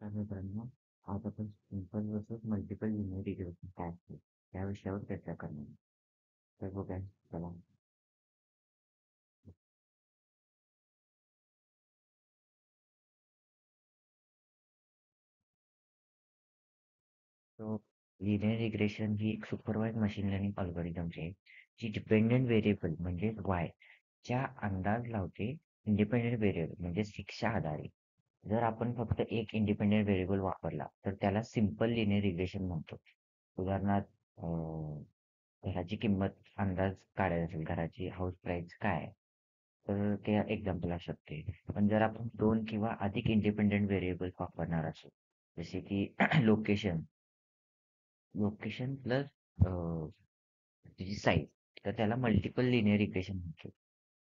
तर मित्रांनो, आज आपण simple versus multiple linear regression काय असते या विषयावर चर्चा करणार आहोत. तर बघा, चला. तो लिनियर रिग्रेशन ही एक सुपरवाइज मशीन लर्निंग अल्गोरिदम आहे, जी डिपेंडंट व्हेरिएबल म्हणजे वाय च्या अंदाज लावते इंडिपेंडेंट व्हेरिएबल म्हणजे सिक्सच्या आधारे. जर आपण फक्त एक इंडिपेंडेंट व्हेरिएबल वापरला तर त्याला सिंपल लिनियर रिग्रेशन म्हणतो. उदाहरणार्थ घराची किंमत अंदाज काढायचा असेल, घराची हाऊस प्राइस काय आहे, तर ते एक्झाम्पल असू शकते. पण जर आपण दोन किंवा अधिक इंडिपेंडेंट व्हेरिएबल्स वापरणार असू, जसे की लोकेशन लोकेशन प्लस त्याची साईज, तर त्याला मल्टिपल लिनियर रिग्रेशन म्हणतो.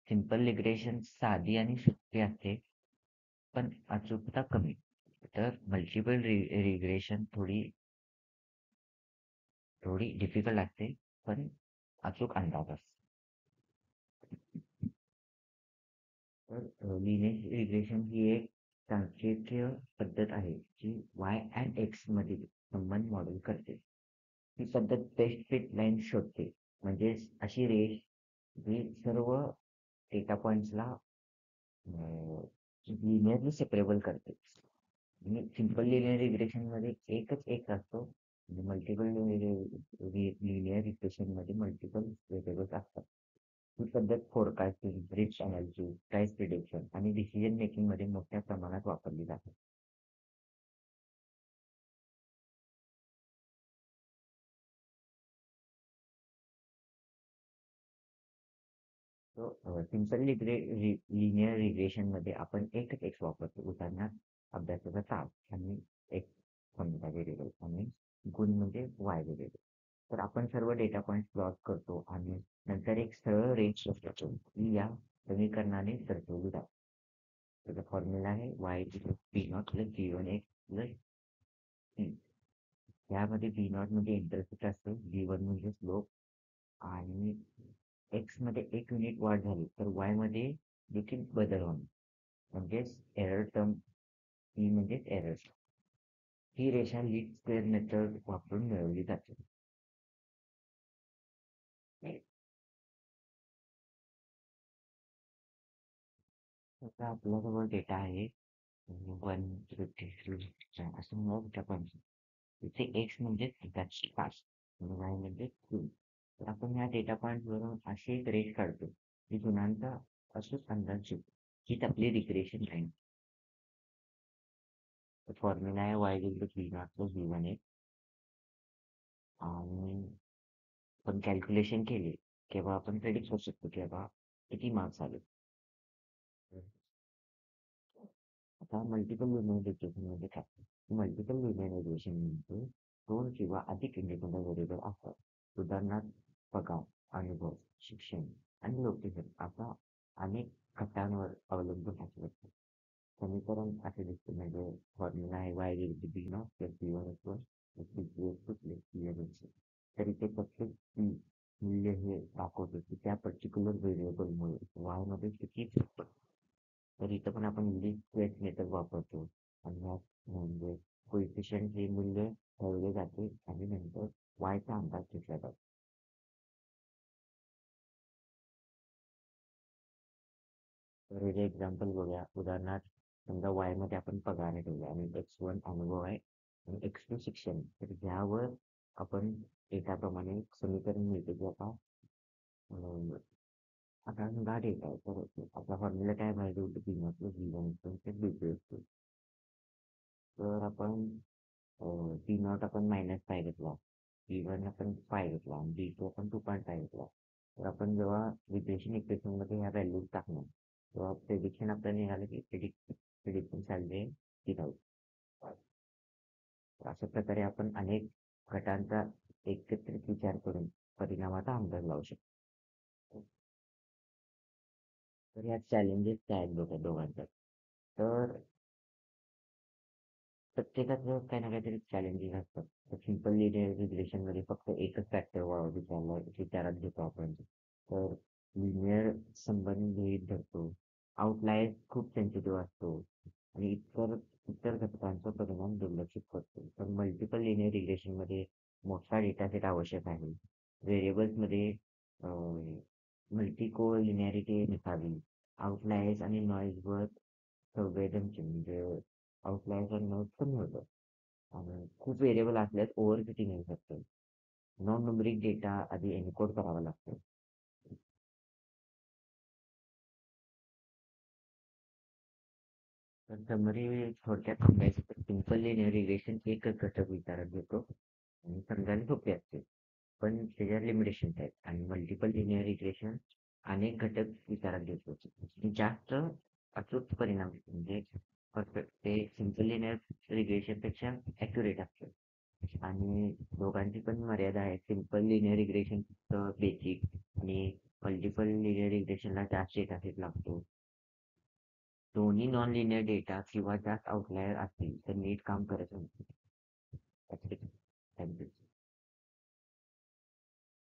सिंपल रिग्रेशन साधी आणि सोपी असते, पण अचूकता कमी. तर मल्टिपल रिग्रेशन थोडी थोडी डिफिकल्ट असते, पण अचूक अंदाज असतो. तर लिनियर रिग्रेशन ही एक सांख्यिकीय पद्धत आहे जी वाय आणि एक्स मधील संबंध मॉडेल करते. ही पद्धत बेस्ट फिट लाईन शोधते, म्हणजे अशी रेष जी सर्व डेटा पॉइंट्सला लिनियरली सेपरेबल करते. आणि सिंपल लिनियर रिग्रेशन मध्ये एकच एक असतो, म्हणजे मल्टिपल लिनियर रिग्रेशन मध्ये मल्टिपल व्हेरिएबल्स असतात. ही पद्धत forecasting, risk analysis, price prediction आणि डिसिजन मेकिंग मध्ये मोठ्या प्रमाणात वापरली जाते. सिंपल लिनियर रिग्रेशन मध्ये आपण एकच एक्स वापरतो. उदाहरणार्थ अभ्यासाचा तास आणि एक कोणता व्हेरिएबल आणि गुण म्हणजे वाय व्हेरिएबल. तर आपण सर्व डेटा पॉइंट प्लॉट करतो आणि नंतर एक सरळ रेंज शोधतो, ही या समीकरणाने दर्शवली जाते. त्याचा फॉर्म्युला आहे Y P not plus G one X plus T. यामध्ये बी नॉट म्हणजे इंटरसेप्ट असतो, बी वन म्हणजे स्लोप, आणि एक्स मध्ये एक युनिट वाढ झाली तर वाय मध्ये देखील बदल होणे, म्हणजेच एरर टर्म. ही म्हणजेच एरर. ही रेषा लीस्ट स्क्वेअर मेथड वापरून मिळवली जाते. आता आपल्याजवळ डेटा आहे 153 असं म्हणूया डेटा पॉईंट. इथे एक्स म्हणजे त्याची 5 आणि वाय म्हणजे 2. तर आपण या डेटा पॉईंट वरून अशी एक रेष काढतो जी गुणांचा अचूक अंदाज येतो. हीच आपली रिग्रेशन लाईन. फॉर्म्युला आहे Y equal to P not plus B one X. आणि आपण कॅल्क्युलेशन केले किंवा आपण प्रेडिक्ट करू शकतो की बाबा किती मार्क्स आले. आता मल्टिपल लिनियर रिग्रेशन म्हणजे काय? मल्टिपल लिनियर रिग्रेशन म्हणजे दोन किंवा अधिक इंडिपेंडंट व्हेरिएबल असतात. उदाहरणार्थ पगार, अनुभव, शिक्षण आणि लोकेशन असा अनेक घटकांवर अवलंबून असू शकते. समीकरण असे दिसते, म्हणजे फॉर्म्युला आहे Y equal B not plus B one plus तर इथे प्रत्येक पी मूल्य हे दाखवतो की त्या पर्टिक्युलर व्हेरिएबलमुळे वाय मध्ये किती फरक पडतो. तर इथं पण आपण लिस्ट स्क्वेअर मेथड वापरतो आणि यात म्हणजे कोइफिशियंट हे मूल्य ठरवले जाते आणि नंतर वायचा अंदाज घेतला जातो. तर हे एक्झाम्पल बघूया. उदाहरणार्थ समजा वाय मध्ये आपण पगार ठेवला आणि एक्स वन अनुभव आहे आणि एक्स टू शिक्षण. तर ह्यावर आपण एकाप्रमाणे समीकरण मिळते की आता आता समजा डेटा आहे, तर आपला फॉर्म्युला काय माहिती होतं की म्हटलं बी वन असतो. तर आपण टी नॉट आपण मायनस फाय घेतला, बी वन आपण फाय घेतला आणि बी टू आपण 2.5 घेतला. तर आपण जेव्हा रिग्रेशन इक्वेशन मध्ये ह्या व्हॅल्यूज टाकणार, तेव्हा प्रेडिक्शन आपल्याला निघालं की प्रेडिक्शन सॅलरी 3000. अशा प्रकारे आपण अनेक गटांचा एकत्रित विचार करून परिणामाचा अंदाज लावू शकतो. तर यात चॅलेंजेस काय आहेत दोघांच्या? तर प्रत्येकाचं काही ना काहीतरी चॅलेंजिंग असतात. तर सिंपल लिनियर रिग्रेशन मध्ये फक्त एकच फॅक्टर विचारात घेतो आपण. तर लिनियर संबंध गृहीत धरतो. आउटलायर खूप सेन्सिटिव्ह असतो. आणि इतर घटकांचा परिणाम दुर्लक्षित करतो. तर मल्टिपल लिनियर रिग्रेशनमध्ये मोठा डेटासेट आवश्यक आहे. व्हेरिएबल्समध्ये मल्टी लिनिअरिटी नसावी. आउटलायर्स आणि नॉईजवर संवेदनशील म्हणजे आउटलायर्स आणि नॉईज कमी होतं. आणि खूप व्हेरिएबल असल्यास ओव्हर फिटिंग होऊ शकतं. नॉन न्यूमरिक डेटा आधी एन्कोड करावा लागतो. तर समरी थोडक्यात सांगायचं तर सिंपल लिनियर रिग्रेशन एकच घटक विचारात घेतो आणि समजायला सोपे असते. पण त्याच्यात लिमिटेशन्स आहेत आणि मल्टिपल लिनियर रिग्रेशन अनेक घटक विचारात घेतो. जास्त अचूक परिणाम म्हणजे परफेक्ट ते सिंपल लिनियर रिग्रेशन पेक्षा ॲक्युरेट असतं. आणि दोघांची पण मर्यादा आहे. सिंपल लिनियर रिग्रेशन बेसिक आणि मल्टिपल लिनियर रिग्रेशनला जास्त डेटासेट लागतो. दोन्ही नॉन लिनियर डेटा किंवा जास्त आउटलायर असतील तर नीट काम करत नाही.